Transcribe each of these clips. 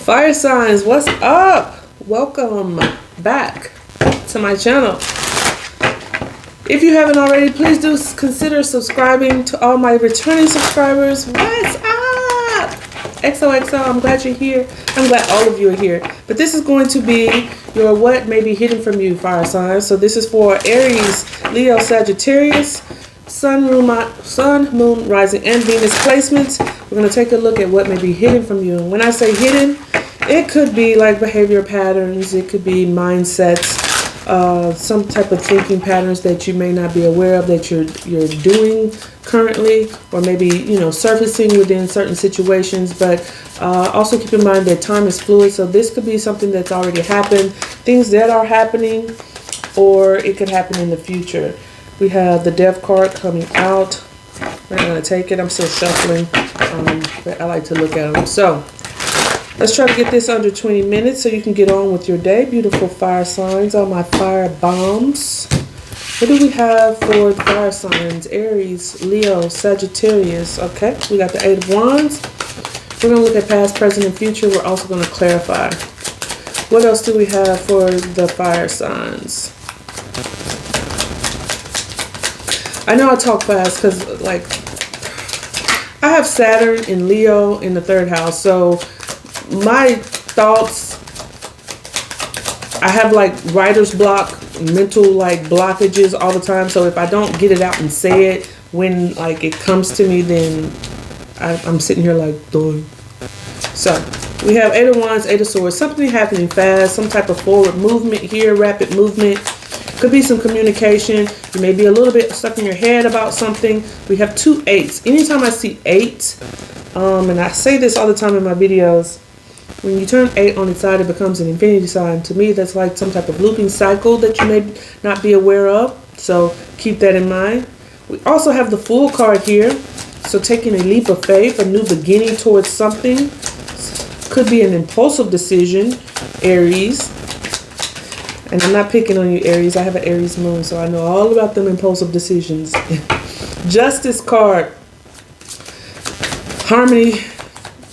Fire signs, what's up? Welcome back to my channel. If you haven't already, please do consider subscribing. To all my returning subscribers, what's up? XOXO, I'm glad you're here. I'm glad all of you are here. But this is going to be your what may be hidden from you fire signs. So this is for Aries, Leo, Sagittarius, Sun, Moon, Rising, and Venus placements. We're going to take a look at what may be hidden from you. And when I say hidden, it could be like behavior patterns. It could be mindsets, some type of thinking patterns that you may not be aware of that you're doing currently, or maybe, you know, surfacing within certain situations. But also keep in mind that time is fluid. So this could be something that's already happened, things that are happening, or it could happen in the future. We have the Death card coming out. I'm not going to take it. I'm still shuffling. But I like to look at them. So let's try to get this under 20 minutes so you can get on with your day. Beautiful fire signs, all my fire bombs. What do we have for the fire signs? Aries, Leo, Sagittarius. Okay, we got the 8 of Wands. We're going to look at past, present, and future. We're also going to clarify. What else do we have for the fire signs? I know I talk fast because, like, I have Saturn in Leo in the 3rd house. So my thoughts, I have like writer's block, mental like blockages all the time. So if I don't get it out and say it when like it comes to me, then I'm sitting here like, duh. So we have 8 of Wands, 8 of Swords, something happening fast, some type of forward movement here, rapid movement. Could be some communication. You may be a little bit stuck in your head about something. We have 2 8s. Anytime I see 8, and I say this all the time in my videos, when you turn 8 on its side, it becomes an infinity sign. To me, that's like some type of looping cycle that you may not be aware of. So keep that in mind. We also have the Fool card here. So taking a leap of faith, a new beginning towards something. Could be an impulsive decision, Aries. And I'm not picking on you, Aries. I have an Aries moon, so I know all about them impulsive decisions. Justice card. Harmony,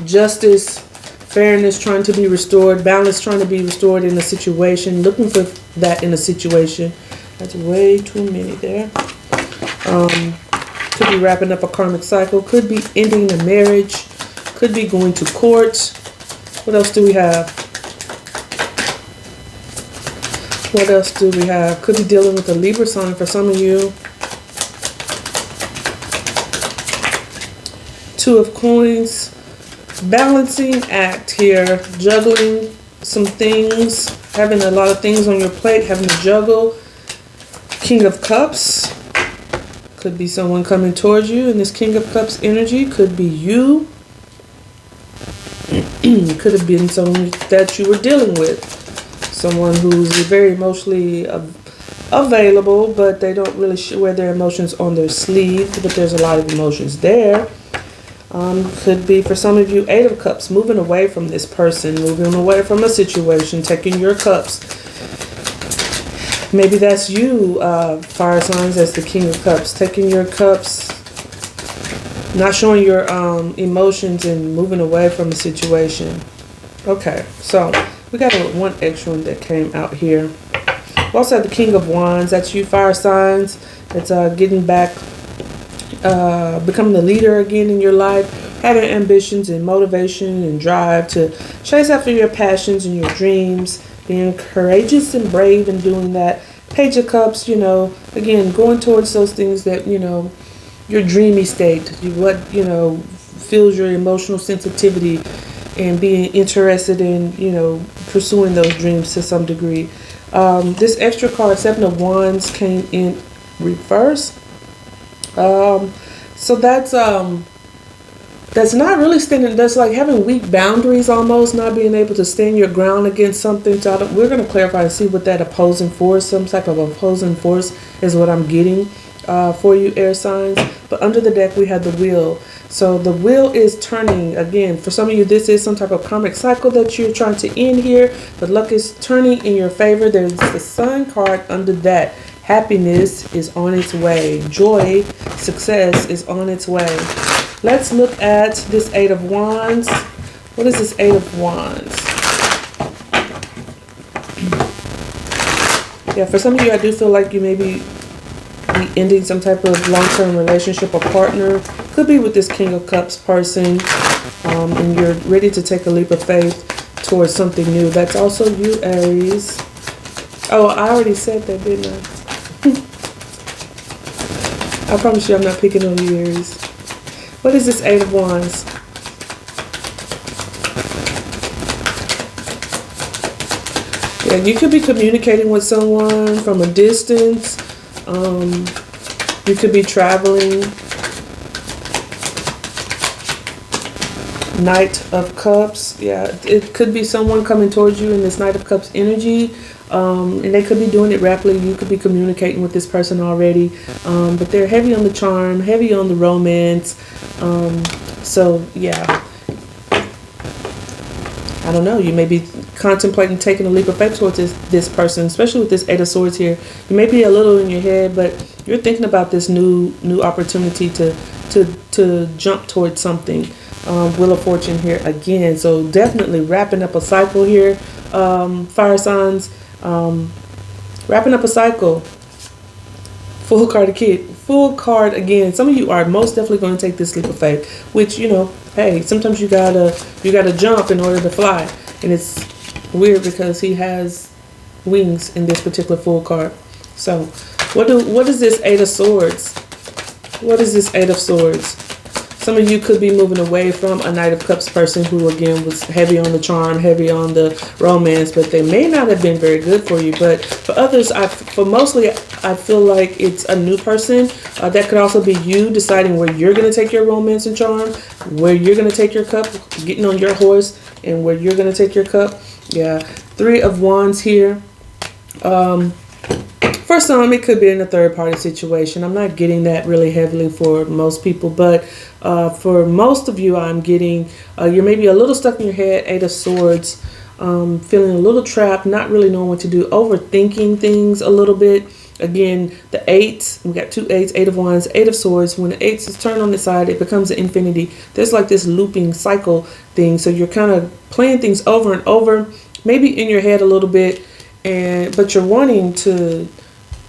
justice, fairness trying to be restored, balance trying to be restored in a situation, looking for that in a situation. That's way too many there. Could be wrapping up a karmic cycle, could be ending a marriage, could be going to court. What else do we have? What else do we have? Could be dealing with a Libra sign for some of you. 2 of Coins. Balancing act here. Juggling some things. Having a lot of things on your plate. Having to juggle. King of Cups. Could be someone coming towards you in this King of Cups energy. Could be you. It could have been someone that you were dealing with. Someone who's very emotionally available, but they don't really wear their emotions on their sleeve, but there's a lot of emotions there. Could be for some of you 8 of Cups, moving away from this person, moving away from a situation, taking your cups. Maybe that's you, fire signs, as the King of Cups, taking your cups, not showing your emotions and moving away from a situation. Okay, so we got one extra one that came out here. We also have the King of Wands. That's you, fire signs. It's getting back, becoming the leader again in your life, having ambitions and motivation and drive to chase after your passions and your dreams, being courageous and brave in doing that. Page of Cups, you know, again, going towards those things that, you know, your dreamy state, what, you know, fills your emotional sensitivity, and being interested in, you know, pursuing those dreams to some degree. This extra card, 7 of Wands, came in reverse. So that's not really standing. That's like having weak boundaries, almost not being able to stand your ground against something. So we're going to clarify and see what that opposing force, some type of opposing force, is what I'm getting for you, air signs. But under the deck, we have the Wheel. So the wheel is turning again. For some of you, this is some type of karmic cycle that you're trying to end here. But luck is turning in your favor. There's the Sun card under that. Happiness is on its way. Joy, success is on its way. Let's look at this 8 of Wands. What is this 8 of Wands? Yeah, for some of you, I do feel like you may be ending some type of long-term relationship or partner. Could be with this King of Cups person, and you're ready to take a leap of faith towards something new. That's also you, Aries. Oh, I already said that, didn't I? I promise you I'm not picking on you, Aries. What is this Eight of Wands? Yeah, you could be communicating with someone from a distance. You could be traveling. Knight of Cups. Yeah, it could be someone coming towards you in this Knight of Cups energy. And they could be doing it rapidly. You could be communicating with this person already. But they're heavy on the charm, heavy on the romance. So, yeah. I don't know. You may be contemplating taking a leap of faith towards this person, especially with this Eight of Swords here. You may be a little in your head, but you're thinking about this new opportunity to jump towards something. Wheel of Fortune here again. So definitely wrapping up a cycle here, fire signs. Wrapping up a cycle. Full card again. Some of you are most definitely going to take this leap of faith, which, you know, hey, sometimes you gotta jump in order to fly. And it's weird because he has wings in this particular Fool card. So what is this Eight of Swords? What is this Eight of Swords? Some of you could be moving away from a Knight of Cups person who, again, was heavy on the charm, heavy on the romance, but they may not have been very good for you. But for others, for mostly, I feel like it's a new person. That could also be you deciding where you're going to take your romance and charm, where you're going to take your cup, getting on your horse, and where you're going to take your cup. Yeah, Three of Wands here. For some, it could be in a third-party situation. I'm not getting that really heavily for most people, but for most of you, I'm getting you're maybe a little stuck in your head, Eight of Swords, feeling a little trapped, not really knowing what to do, overthinking things a little bit. Again, the eights, we got two eights, Eight of Wands, Eight of Swords. When the eights is turned on the side, it becomes an infinity. There's like this looping cycle thing, so you're kind of playing things over and over, maybe in your head a little bit, but you're wanting to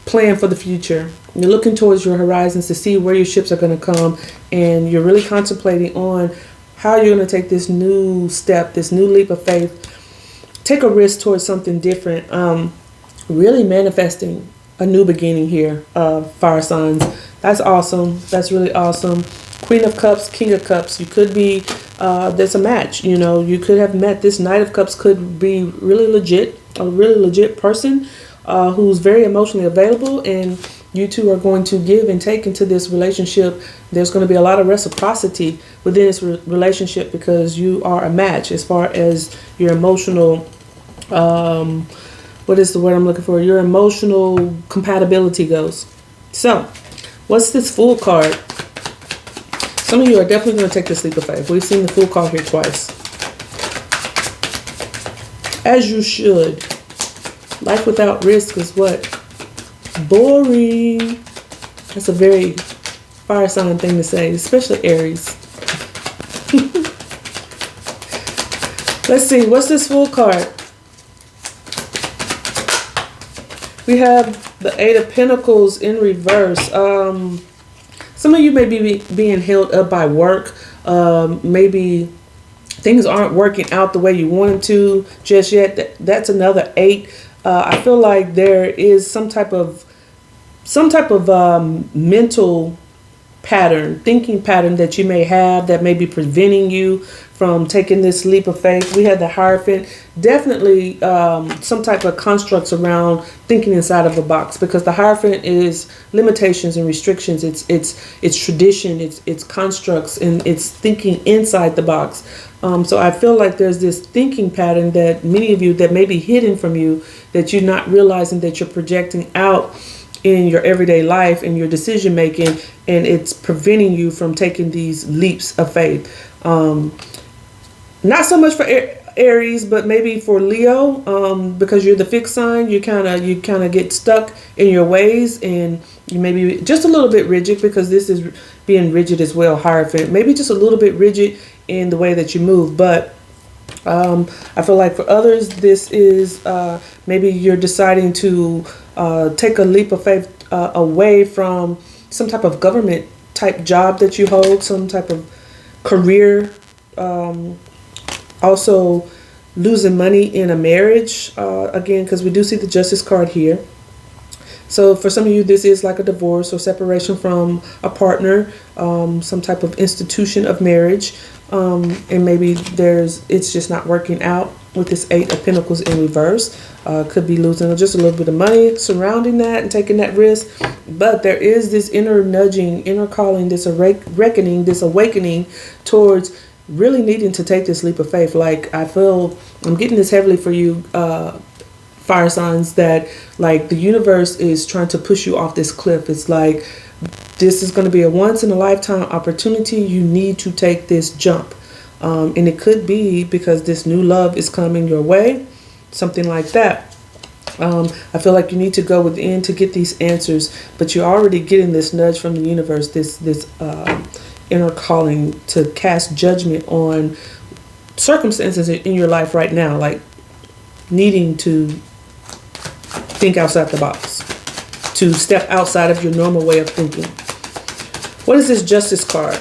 plan for the future. You're looking towards your horizons to see where your ships are going to come, and you're really contemplating on how you're going to take this new step, this new leap of faith, take a risk towards something different, really manifesting a new beginning here, fire signs. That's awesome. That's really awesome. Queen of Cups, King of Cups. You could be, there's a match, you know, you could have met. This Knight of Cups could be really legit, a really legit person who's very emotionally available, and you two are going to give and take into this relationship. There's going to be a lot of reciprocity within this relationship because you are a match as far as your emotional, what is the word I'm looking for? Your emotional compatibility goes. So, what's this Fool card? Some of you are definitely going to take this leap of faith. We've seen the Fool card here twice. As you should. Life without risk is what? Boring. That's a very fire sign thing to say, especially Aries. Let's see, what's this Fool card? We have the Eight of Pentacles in reverse. Some of you may be being held up by work. Maybe things aren't working out the way you want them to just yet. That's another eight. I feel like there is some type of mental pattern, thinking pattern that you may have that may be preventing you from taking this leap of faith. We had the Hierophant. Definitely some type of constructs around thinking inside of a box, because the Hierophant is limitations and restrictions. It's tradition. It's constructs, and it's thinking inside the box. So I feel like there's this thinking pattern that many of you that may be hidden from you, that you're not realizing that you're projecting out in your everyday life and your decision making, and it's preventing you from taking these leaps of faith. Not so much for Aries, but maybe for Leo, because you're the fixed sign. You kind of get stuck in your ways, and you may be just a little bit rigid, because this is being rigid as well. Hierophant, maybe just a little bit rigid in the way that you move, but I feel like for others, this is maybe you're deciding to take a leap of faith away from some type of government type job that you hold, some type of career. Also losing money in a marriage, again, because we do see the Justice card here. So for some of you, this is like a divorce or separation from a partner, some type of institution of marriage. And maybe it's just not working out with this 8 of Pentacles in reverse. Could be losing just a little bit of money surrounding that and taking that risk. But there is this inner nudging, inner calling, this reckoning, this awakening towards really needing to take this leap of faith. Like, I feel I'm getting this heavily for you, fire signs, that like the universe is trying to push you off this cliff. It's like, this is going to be a once in a lifetime opportunity. You need to take this jump. And it could be because this new love is coming your way, something like that. I feel like you need to go within to get these answers, but you're already getting this nudge from the universe, this inner calling to cast judgment on circumstances in your life right now, like needing to think outside the box, to step outside of your normal way of thinking. What is this Justice card?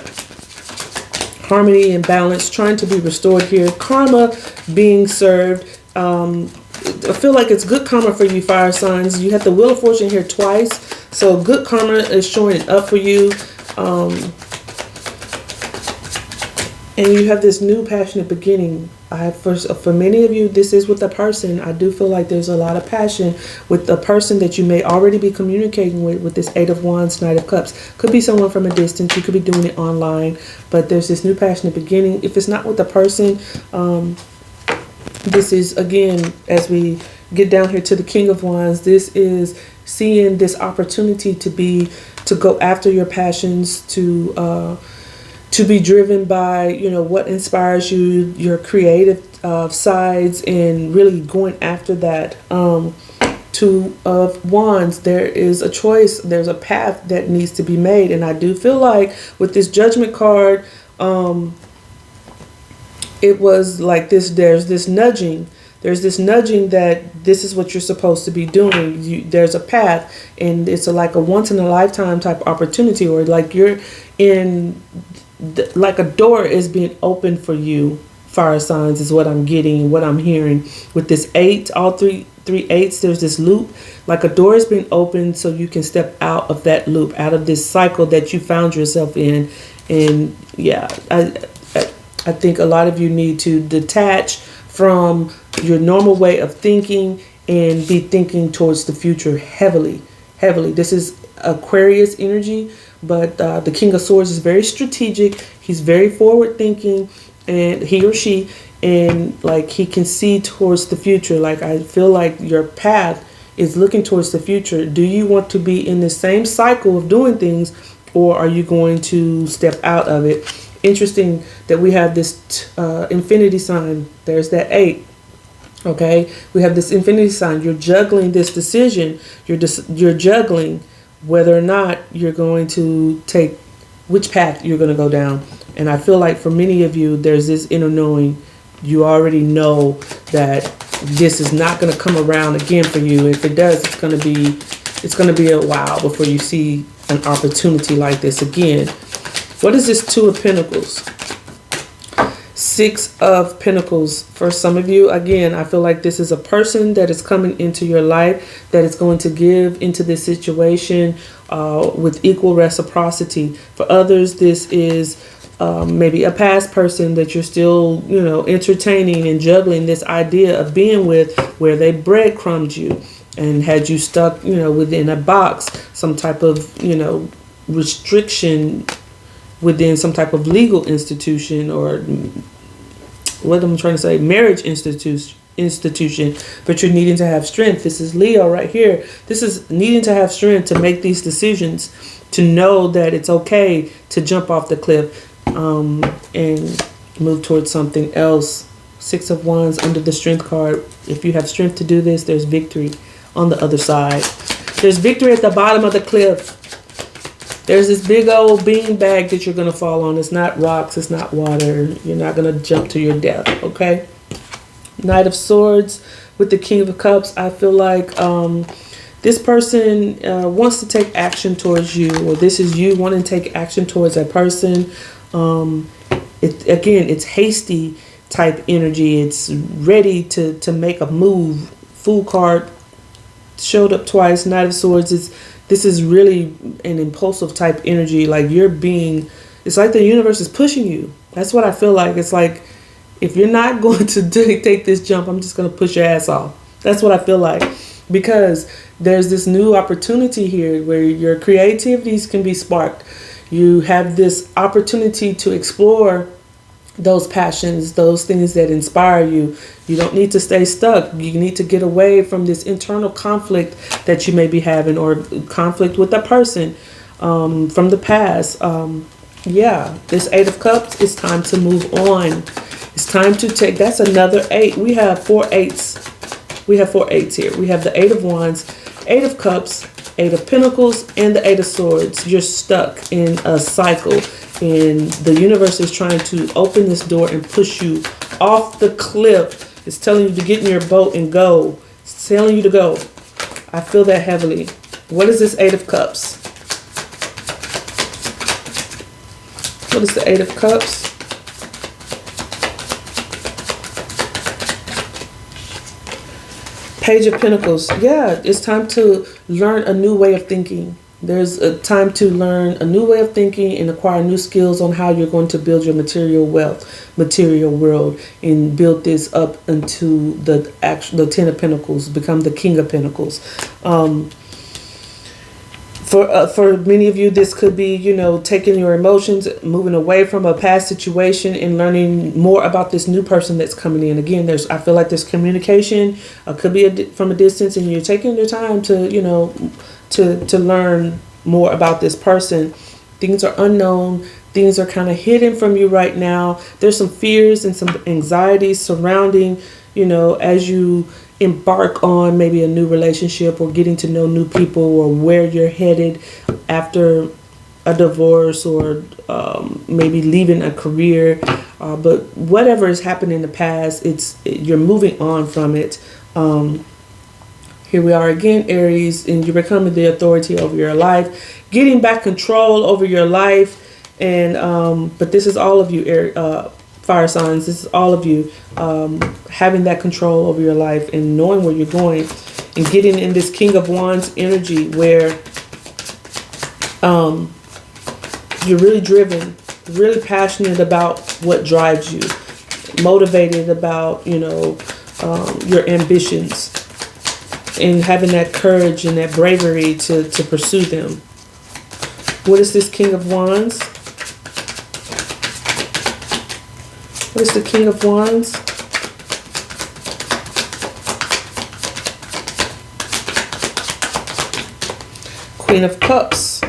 Harmony and balance trying to be restored here. Karma being served. I feel like it's good karma for you, fire signs. You have the Wheel of Fortune here twice, so good karma is showing it up for you. And you have this new passionate beginning. For many of you, this is with a person. I do feel like there's a lot of passion with the person that you may already be communicating with this 8 of Wands, Knight of Cups. Could be someone from a distance. You could be doing it online. But there's this new passionate beginning. If it's not with a person, this is, again, as we get down here to the King of Wands, this is seeing this opportunity to go after your passions, to be driven by, you know, what inspires you, your creative sides, and really going after that. 2 of Wands, there is a choice, there's a path that needs to be made. And I do feel like with this Judgment card, it was like this, there's this nudging that this is what you're supposed to be doing. There's a path, and it's like a once in a lifetime type opportunity, or like you're in, like a door is being opened for you, fire signs, is what I'm getting, what I'm hearing. With this 8, all three 8s, there's this loop, like a door is being opened so you can step out of that loop, out of this cycle that you found yourself in. And yeah, I think a lot of you need to detach from your normal way of thinking and be thinking towards the future heavily. This is Aquarius energy, but the King of Swords is very strategic. He's very forward thinking, and he or she, and like he can see towards the future. Like, I feel like your path is looking towards the future. Do you want to be in the same cycle of doing things, or are you going to step out of it? Interesting that we have this infinity sign. There's that 8. Okay, we have this infinity sign. You're juggling this decision. You're juggling whether or not you're going to take, which path you're going to go down. And I feel like for many of you, there's this inner knowing. You already know that this is not going to come around again for you. If it does, it's going to be a while before you see an opportunity like this again. What is this 2 of Pentacles? 6 of Pentacles. For some of you, again, I feel like this is a person that is coming into your life that is going to give into this situation with equal reciprocity. For others, this is maybe a past person that you're still, you know, entertaining and juggling this idea of being with, where they breadcrumbed you and had you stuck, you know, within a box, some type of, you know, restriction within some type of legal institution, or what I'm trying to say, marriage institution, but you're needing to have strength. This is Leo right here. This is needing to have strength to make these decisions, to know that it's okay to jump off the cliff and move towards something else. 6 of Wands under the Strength card. If you have strength to do this, there's victory on the other side. There's victory at the bottom of the cliff. There's this big old bean bag that you're going to fall on. It's not rocks. It's not water. You're not going to jump to your death. Okay. Knight of Swords with the King of Cups. I feel like this person wants to take action towards you, or this is you wanting to take action towards that person. It's hasty type energy. It's ready to make a move. Fool card showed up twice. Knight of Swords this is really an impulsive type energy. Like it's like the universe is pushing you. That's what I feel like. It's like, if you're not going to take this jump, I'm just going to push your ass off. That's what I feel like. Because there's this new opportunity here where your creativities can be sparked. You have this opportunity to explore those passions, those things that inspire you. You don't need to stay stuck. You need to get away from this internal conflict that you may be having, or conflict with a person from the past. This 8 of Cups, it's time to move on. It's time to take, that's another 8. We have 4 8s. We have 4 8s here. We have the 8 of Wands, 8 of Cups, 8 of Pentacles, and the 8 of Swords. You're stuck in a cycle, and the universe is trying to open this door and push you off the cliff. It's telling you to get in your boat and go. It's telling you to go. I feel that heavily. What is this 8 of Cups? What is the 8 of Cups? Page of Pentacles. Yeah, it's time to learn a new way of thinking. There's a time to learn a new way of thinking and acquire new skills on how you're going to build your material wealth, material world, and build this up into the 10 of Pentacles, become the King of Pentacles. For many of you, this could be, taking your emotions, moving away from a past situation, and learning more about this new person that's coming in. Again, I feel like there's communication. Could be from a distance, and you're taking your time to, to learn more about this person. Things are unknown. Things are kind of hidden from you right now. There's some fears and some anxieties surrounding, as you embark on maybe a new relationship, or getting to know new people, or where you're headed after a divorce, or maybe leaving a career. But whatever has happened in the past, you're moving on from it. Here we are again, Aries, and you're becoming the authority over your life, getting back control over your life. And but this is all of you, fire signs. This is all of you having that control over your life and knowing where you're going, and getting in this King of Wands energy where you're really driven, really passionate about what drives you, motivated about, your ambitions, and having that courage and that bravery to pursue them. What is this King of Wands? What is the King of Wands? Queen of Cups.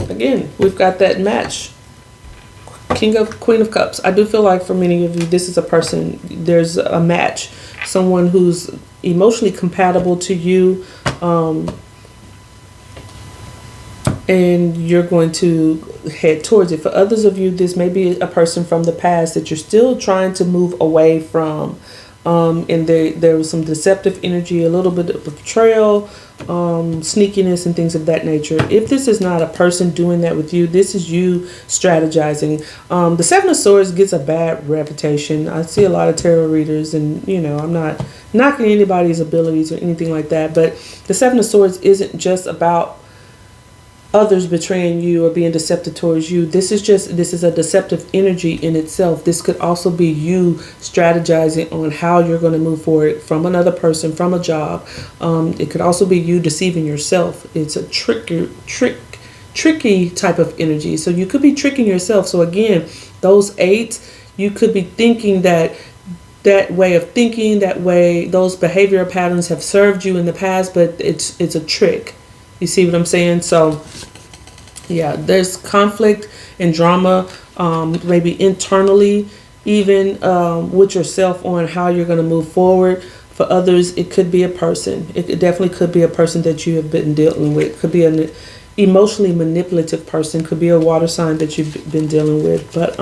Again, we've got that match. Queen of Cups. I do feel like for many of you, this is a person, there's a match. Someone who's emotionally compatible to you. And you're going to head towards it. For others of you, this may be a person from the past that you're still trying to move away from. And there was some deceptive energy, a little bit of betrayal, sneakiness, and things of that nature. If this is not a person doing that with you, this is you strategizing. The 7 of Swords gets a bad reputation. I see a lot of tarot readers, and I'm not knocking anybody's abilities or anything like that, but the 7 of Swords isn't just about others betraying you or being deceptive towards you. This is a deceptive energy in itself. This could also be you strategizing on how you're going to move forward from another person, from a job. It could also be you deceiving yourself. It's a tricky type of energy. So you could be tricking yourself. So again, those 8s, you could be thinking that way of thinking, those behavioral patterns have served you in the past, but it's a trick. You see what I'm saying? So, yeah, there's conflict and drama, maybe internally, even with yourself on how you're going to move forward. For others, it could be a person. It definitely could be a person that you have been dealing with. It could be an emotionally manipulative person. Could be a water sign that you've been dealing with. But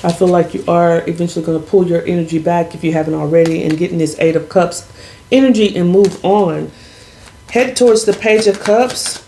I feel like you are eventually going to pull your energy back if you haven't already, and getting this Eight of Cups energy and move on. Head towards the Page of Cups.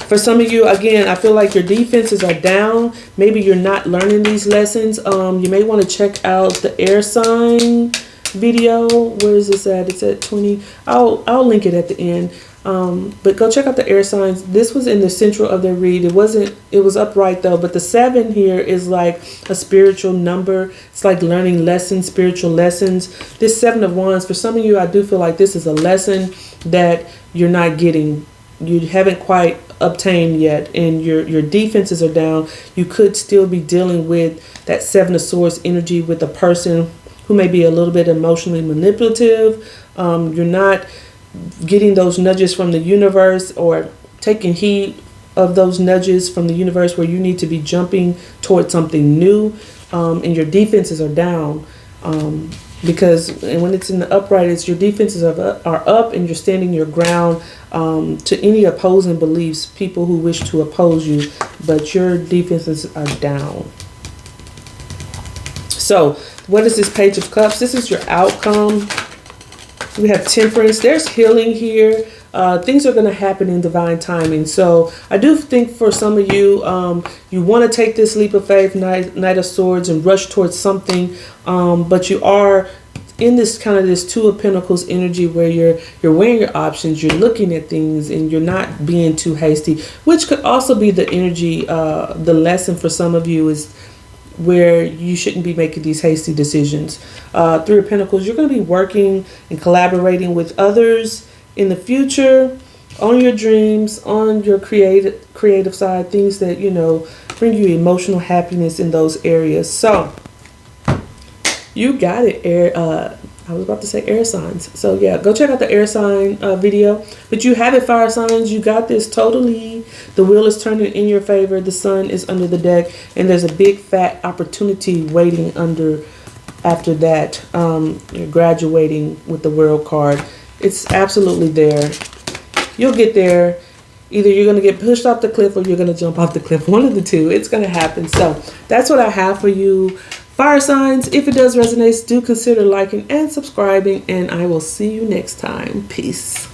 For some of you, again, I feel like your defenses are down. Maybe you're not learning these lessons. You may want to check out the air sign video. Where is this at? It's at 20. I'll link it at the end. But go check out the air signs. This was in the central of their read. It was upright though, but the 7 here is like a spiritual number. It's like learning lessons, spiritual lessons. This 7 of Wands, for some of you, I do feel like this is a lesson that you're not getting. You haven't quite obtained yet, and your defenses are down. You could still be dealing with that 7 of Swords energy with a person who may be a little bit emotionally manipulative. You're not getting those nudges from the universe, or taking heed of those nudges from the universe, where you need to be jumping towards something new, and your defenses are down, because when it's in the upright, it's your defenses are up, and you're standing your ground to any opposing beliefs, people who wish to oppose you, but your defenses are down. So what is this Page of Cups? This is your outcome. We have Temperance. There's healing here. Things are going to happen in divine timing. So I do think for some of you, you want to take this leap of faith, Knight of Swords, and rush towards something. But you are in this kind of this Two of Pentacles energy, where you're weighing your options, you're looking at things, and you're not being too hasty, which could also be the energy. The lesson for some of you is where you shouldn't be making these hasty decisions. Three of Pentacles, you're going to be working and collaborating with others in the future on your dreams, on your creative side, things that, you know, bring you emotional happiness in those areas. So you got it, I was about to say air signs. So yeah, go check out the air sign video. But you have it, fire signs. You got this totally. The wheel is turning in your favor. The sun is under the deck. And there's a big fat opportunity waiting after that. You're graduating with the World card. It's absolutely there. You'll get there. Either you're going to get pushed off the cliff, or you're going to jump off the cliff. One of the two. It's going to happen. So that's what I have for you, fire signs. If it does resonate, do consider liking and subscribing, and I will see you next time. Peace.